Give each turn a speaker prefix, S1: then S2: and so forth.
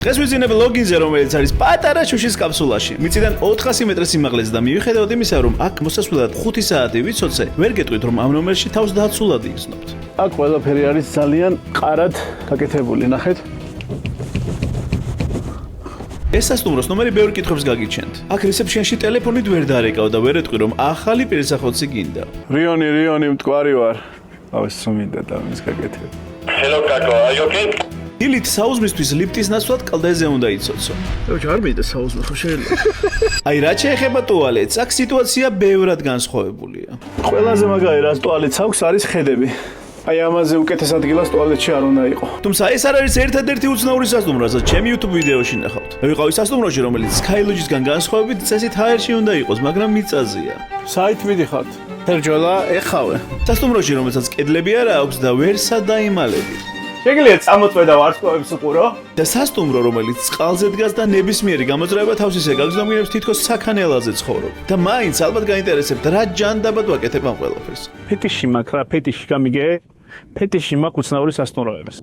S1: დღეს ვიზინებ ლოგინზე, რომელიც არის პატარა შუშის კაფსულაში. მიწიდან 400 მეტრ სიმაღლეზე და მიუხედავად იმისა, რომ აქ მოსასვლელად 5 საათი ვიცოცე, ვერ გეტყვით, რომ ამ ნომერში თავს დაცულად იგრძნობთ.
S2: აქ ყველაფერი არის ძალიან ყარად გაკეთებული, ნახეთ.
S1: ეს სასტუმროს ნომერი ბევრი კითხვებს გაგიჩენთ. აქ რესეფშენში ტელეფონით ვერ დარეკავ და ვერ ეტყვი, რომ ახალი პირსახოცი გინდა.
S2: რიონი, მტკვარი ვარ. ავეს სუმინდა და მის გაკეთებ.
S3: Hello, Kako. Are you okay?
S1: დილით საუზმისთვის ლიფტის ნაცვლად კლდეზე უნდა იცოცო.
S2: ეუჩ არ მინდა საუზმე ხო შეიძლება.
S1: აი რა შეეხება ტუალეტს, აქ სიტუაცია ბევრად განსხვავებულია.
S2: ყველაზე მაგარი რაც ტუალეტს აქვს არის ხედები. აი ამაზე უკეთეს ადგილას ტუალეტში არ უნდა იყო.
S1: თუმცა ეს არ არის ერთადერთი უცნაური სასტუმრო, რასაც ჩემი YouTube ვიდეოში ნახავთ. მე ვიყავი სასტუმროში, რომელიც Skylodge-ისგან განსხვავებით წესით ჰაერში უნდა იყოს, მაგრამ მიწაზეა.
S2: საით მიდიხართ? თერჯოლა ეხავე.
S1: სასტუმროში, რომელსაც კედლები არ აქვს და ვერ სადაიმალები.
S2: შეგიძლიათ წამოწმე და ვარსკვლავებს უყურო?
S1: და სასტუმრო, რომელიც წყალზე დგას და ნებისმიერი გამოძრაება თავს ისე გაგზავნებს თითქოს საქანელაზე ცხოვრობ. და მაინც ალბათ გაინტერესებთ, რა ჯანდაბად ვაკეთებ ამ ყველაფერს.
S2: ფეტიში მაქვს რა, ფეტიში გამიგე? ფეტიში მაქვს უცნაური სასტუმროების.